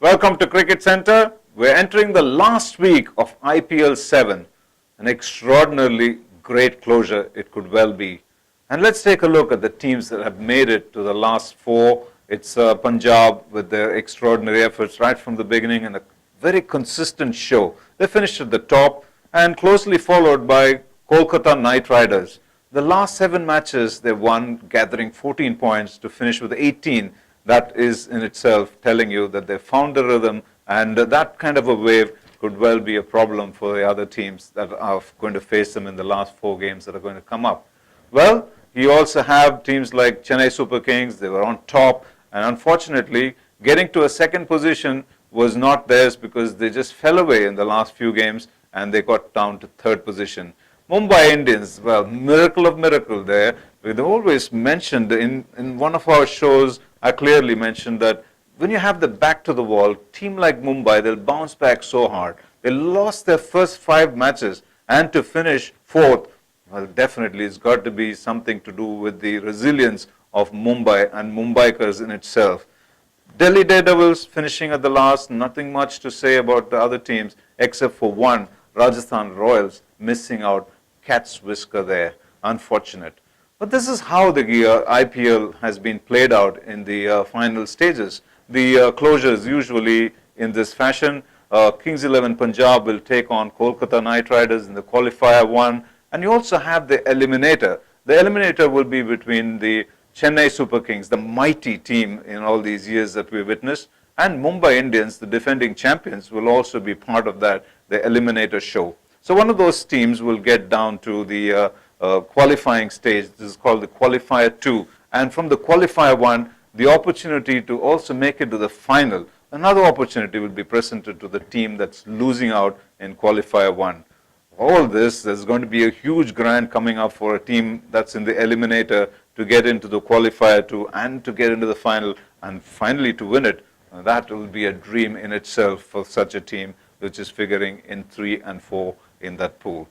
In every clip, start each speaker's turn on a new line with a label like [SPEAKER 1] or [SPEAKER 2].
[SPEAKER 1] Welcome to Cricket Center. We're entering the last week of IPL 7. An extraordinarily great closure it could well be. And let's take a look at the teams that have made it to the last four. It's Punjab with their extraordinary efforts right from the beginning and a very consistent show. They finished at the top and closely followed by Kolkata Knight Riders. The last 7 matches they won, gathering 14 points to finish with 18. That is in itself telling you that they found the rhythm, and that kind of a wave could well be a problem for the other teams that are going to face them in the last 4 games that are going to come up. Well, you also have teams like Chennai Super Kings. They were on top, and unfortunately, getting to a second position was not theirs because they just fell away in the last few games and they got down to 3rd position. Mumbai Indians, well, miracle of miracle there. We've always mentioned in one of our shows, I clearly mentioned that when you have the back to the wall, team like Mumbai, they'll bounce back so hard. They lost their first 5 matches, and to finish 4th, well, definitely it's got to be something to do with the resilience of Mumbai and Mumbaikars in itself. Delhi Daredevils finishing at the last, nothing much to say about the other teams except for one, Rajasthan Royals, missing out, cat's whisker there, unfortunate. But this is how the IPL has been played out in the final stages. The closure is usually in this fashion. Kings 11 Punjab will take on Kolkata Knight Riders in the Qualifier-1. And you also have the eliminator. The eliminator will be between the Chennai Super Kings, the mighty team in all these years that we witnessed, and Mumbai Indians, the defending champions, will also be part of that, the eliminator show. So one of those teams will get down to the qualifying stage. This is called the Qualifier-2. And from the Qualifier-1, the opportunity to also make it to the final, another opportunity will be presented to the team that's losing out in Qualifier-1. All this, there's going to be a huge grant coming up for a team that's in the eliminator to get into the Qualifier-2 and to get into the final and finally to win it. That will be a dream in itself for such a team which is figuring in 3 and 4 in that pool.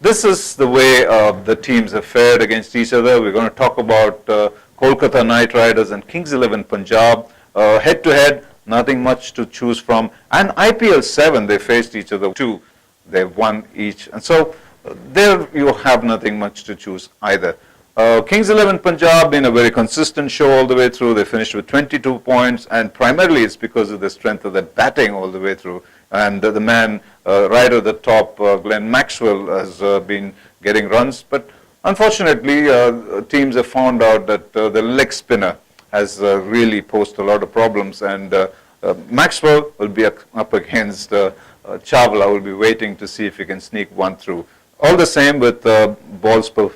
[SPEAKER 1] This is the way the teams have fared against each other. We're going to talk about Kolkata Knight Riders and Kings 11 Punjab. Head to head, nothing much to choose from. And IPL 7, they faced each other too. They won each. And so there you have nothing much to choose either. Kings 11 Punjab been a very consistent show all the way through. They finished with 22 points, and primarily it's because of the strength of their batting all the way through. And the man right at the top, Glenn Maxwell, has been getting runs. But unfortunately, teams have found out that the leg spinner has really posed a lot of problems. And Maxwell will be up against Chawla, will be waiting to see if he can sneak one through. All the same with balls per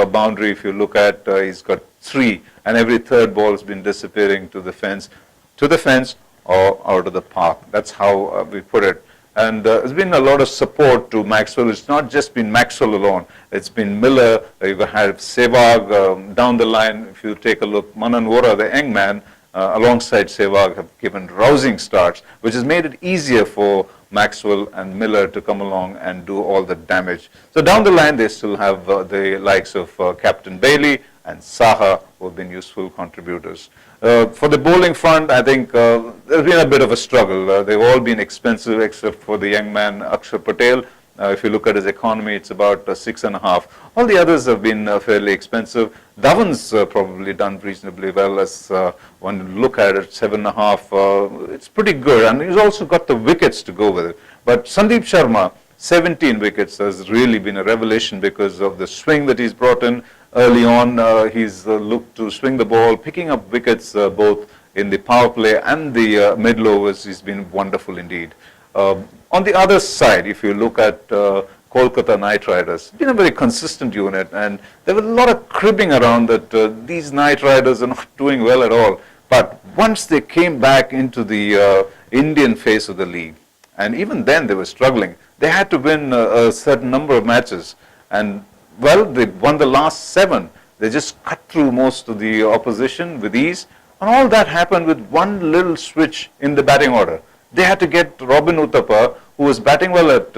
[SPEAKER 1] boundary, if you look at, he's got 3, and every 3rd ball has been disappearing to the fence or out of the park. That's how we put it. And there's been a lot of support to Maxwell. It's not just been Maxwell alone. It's been Miller. You've had Sehwag down the line. If you take a look, Manan Vora, the young man, alongside Sehwag, have given rousing starts, which has made it easier for Maxwell and Miller to come along and do all the damage. So down the line, they still have the likes of Captain Bailey and Saha, who have been useful contributors. For the bowling front, I think there's been a bit of a struggle. They've all been expensive except for the young man Akshar Patel. If you look at his economy, it's about 6.5. All the others have been fairly expensive. Dhawan's probably done reasonably well, as when you look at it, 7.5. It's pretty good, and he's also got the wickets to go with it. But Sandeep Sharma, 17 wickets, has really been a revelation because of the swing that he's brought in. Early on, he's looked to swing the ball, picking up wickets both in the power play and the middle overs. He's been wonderful indeed. On the other side, if you look at Kolkata Knight Riders, it's been a very consistent unit, and there was a lot of cribbing around that these Knight Riders are not doing well at all. But once they came back into the Indian phase of the league, and even then they were struggling, they had to win a certain number of matches. And well, they won the last 7. They just cut through most of the opposition with ease. And all that happened with one little switch in the batting order. They had to get Robin Uthappa, who was batting well at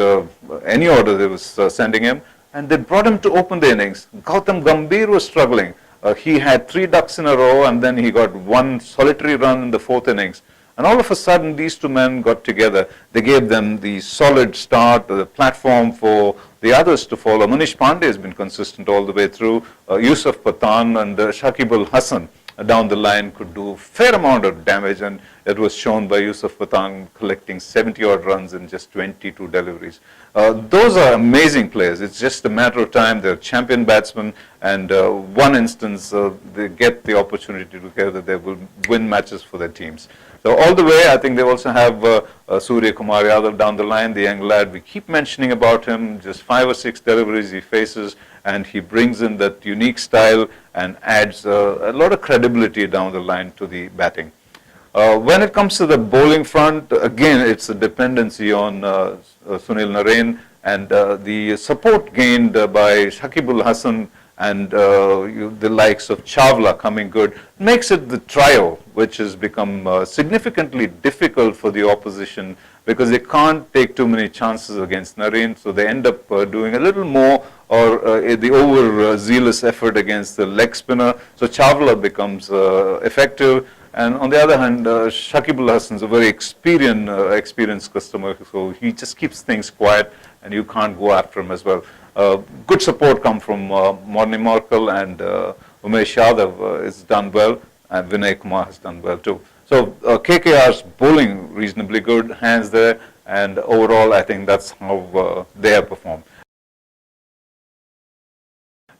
[SPEAKER 1] any order they was sending him, and they brought him to open the innings. Gautam Gambhir was struggling. He had 3 ducks in a row, and then he got 1 solitary run in the 4th innings. And all of a sudden, these 2 men got together. They gave them the solid start, the platform for the others to follow. Manish Pandey has been consistent all the way through. Yusuf Pathan and Shakib al Hasan down the line could do a fair amount of damage, and it was shown by Yusuf Pathan collecting 70-odd runs in just 22 deliveries. Those are amazing players. It's just a matter of time. They're champion batsmen, and one instance they get the opportunity together, they will win matches for their teams. So all the way, I think they also have Surya Kumar Yadav down the line, the young lad. We keep mentioning about him, just 5 or 6 deliveries he faces, and he brings in that unique style and adds a lot of credibility down the line to the batting. When it comes to the bowling front, again, it's a dependency on Sunil Narine, and the support gained by Shakib al Hasan and the likes of Chawla coming good makes it the trio, which has become significantly difficult for the opposition because they can't take too many chances against Narine, so they end up doing a little more, or the over-zealous effort against the leg spinner. So Chawla becomes effective. And on the other hand, Shakib al Hasan is a very experienced customer, so he just keeps things quiet, and you can't go after him as well. Good support come from Morni Morkel, and Umesh Yadav has done well, and Vinay Kumar has done well too. So KKR's bowling reasonably good, hands there, and overall I think that's how they have performed.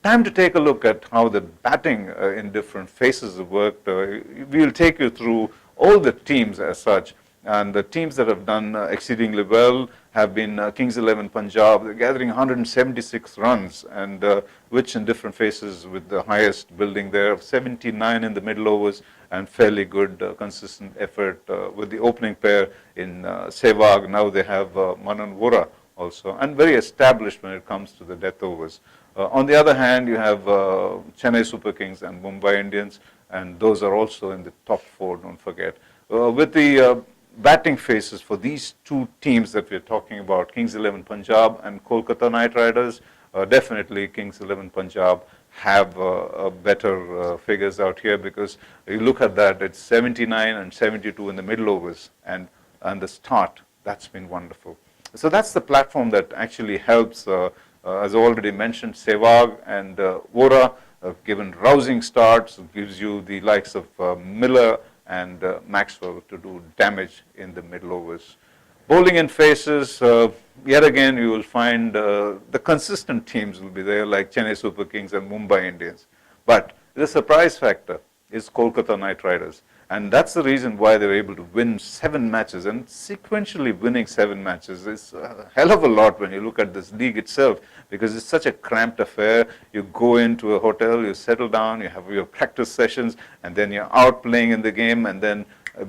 [SPEAKER 1] Time to take a look at how the batting in different phases have worked. We'll take you through all the teams as such, and the teams that have done exceedingly well have been Kings 11 Punjab. They're gathering 176 runs, and which in different phases with the highest building there, 79 in the middle overs, and fairly good consistent effort with the opening pair in Sehwag. Now they have Manan Vora also, and very established when it comes to the death overs. On the other hand, you have Chennai Super Kings and Mumbai Indians, and those are also in the top 4, don't forget. With the batting phases for these 2 teams that we're talking about, Kings 11 Punjab and Kolkata Knight Riders, definitely Kings 11 Punjab have better figures out here, because you look at that, it's 79 and 72 in the middle overs, and the start, that's been wonderful. So that's the platform that actually helps, as I already mentioned, Sehwag and Vora have given rousing starts, gives you the likes of Miller and Maxwell to do damage in the middle overs. Bowling in phases, yet again you will find the consistent teams will be there, like Chennai Super Kings and Mumbai Indians. But the surprise factor is Kolkata Knight Riders. And that's the reason why they were able to win 7 matches, and sequentially winning 7 matches is a hell of a lot when you look at this league itself, because it's such a cramped affair. You go into a hotel, you settle down, you have your practice sessions, and then you're out playing in the game, and then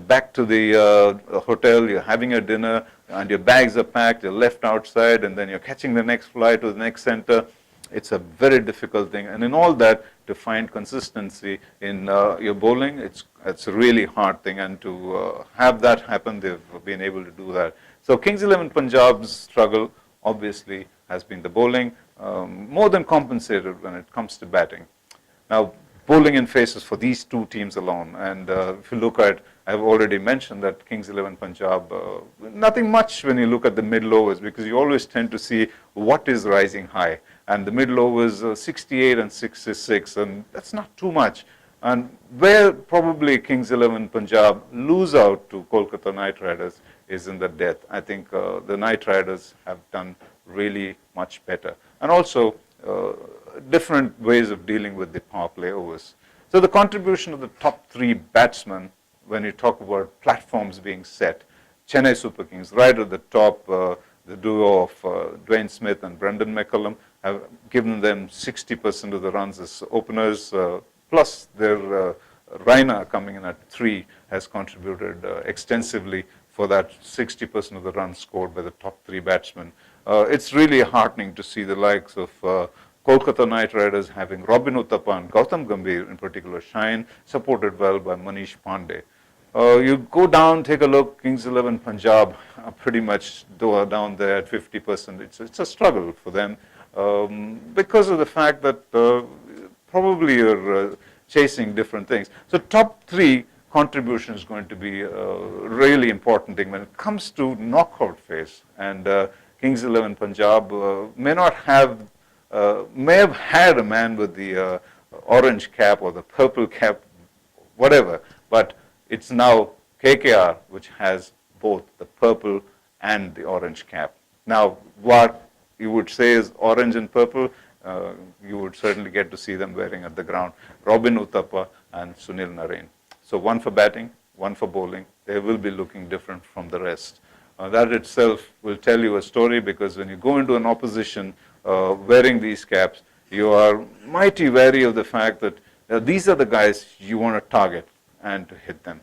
[SPEAKER 1] back to the hotel, you're having a dinner, and your bags are packed, you're left outside, and then you're catching the next flight to the next center. It's a very difficult thing, and in all that, to find consistency in your bowling, it's a really hard thing, and to have that happen, they've been able to do that. So Kings 11 Punjab's struggle obviously has been the bowling, more than compensated when it comes to batting. Now, bowling in phases for these 2 teams alone, and if you look at, I've already mentioned that Kings 11 Punjab, nothing much when you look at the middle overs, because you always tend to see what is rising high. And the middle overs 68 and 66, and that's not too much. And where probably Kings 11 Punjab lose out to Kolkata Knight Riders is in the depth. I think the Knight Riders have done really much better. And also different ways of dealing with the power play overs. So the contribution of the top 3 batsmen, when you talk about platforms being set, Chennai Super Kings right at the top, the duo of Dwayne Smith and Brendan McCullum have given them 60% of the runs as openers, plus their Raina coming in at 3 has contributed extensively for that 60% of the runs scored by the top 3 batsmen. It's really heartening to see the likes of Kolkata Knight Riders having Robin Uthappa and Gautam Gambhir in particular shine, supported well by Manish Pandey. You go down, take a look, Kings 11 Punjab are pretty much down there at 50%. It's a struggle for them because of the fact that probably your chasing different things. So top three contribution is going to be a really important thing when it comes to knockout phase. And Kings 11 Punjab may have had a man with the orange cap or the purple cap, whatever, but it's now KKR which has both the purple and the orange cap. Now, what you would say is orange and purple, you would certainly get to see them wearing at the ground. Robin Uthappa and Sunil Narine. So one for batting, one for bowling. They will be looking different from the rest. That itself will tell you a story, because when you go into an opposition wearing these caps, you are mighty wary of the fact that these are the guys you want to target and to hit them.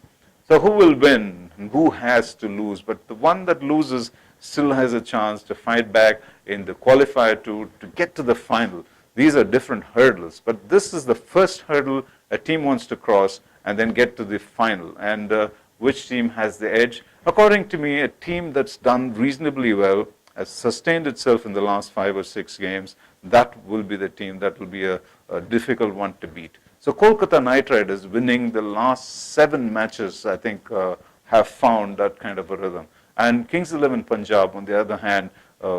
[SPEAKER 1] So who will win and who has to lose? But the one that loses still has a chance to fight back in the qualifier to get to the final. These are different hurdles, but this is the first hurdle a team wants to cross and then get to the final. And which team has the edge? According to me, a team that's done reasonably well, has sustained itself in the last 5 or 6 games, that will be the team that will be a difficult one to beat. So Kolkata Knight Riders winning the last 7 matches, I think, have found that kind of a rhythm. And Kings 11 Punjab, on the other hand,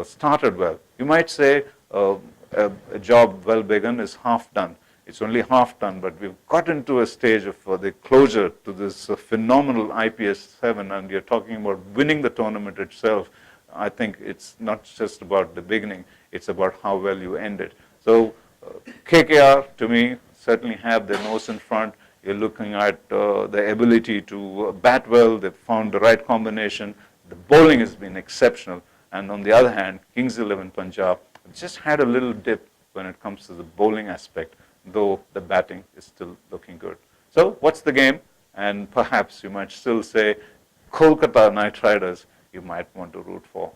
[SPEAKER 1] started well. You might say a job well begun is half done. It's only half done, but we've got into a stage of the closure to this phenomenal IPS 7, and you're talking about winning the tournament itself. I think it's not just about the beginning, it's about how well you end it. So KKR, to me, certainly have their nose in front. You're looking at the ability to bat well. They've found the right combination. The bowling has been exceptional. And on the other hand, Kings 11 Punjab just had a little dip when it comes to the bowling aspect, though the batting is still looking good. So what's the game? And perhaps you might still say Kolkata Knight Riders you might want to root for.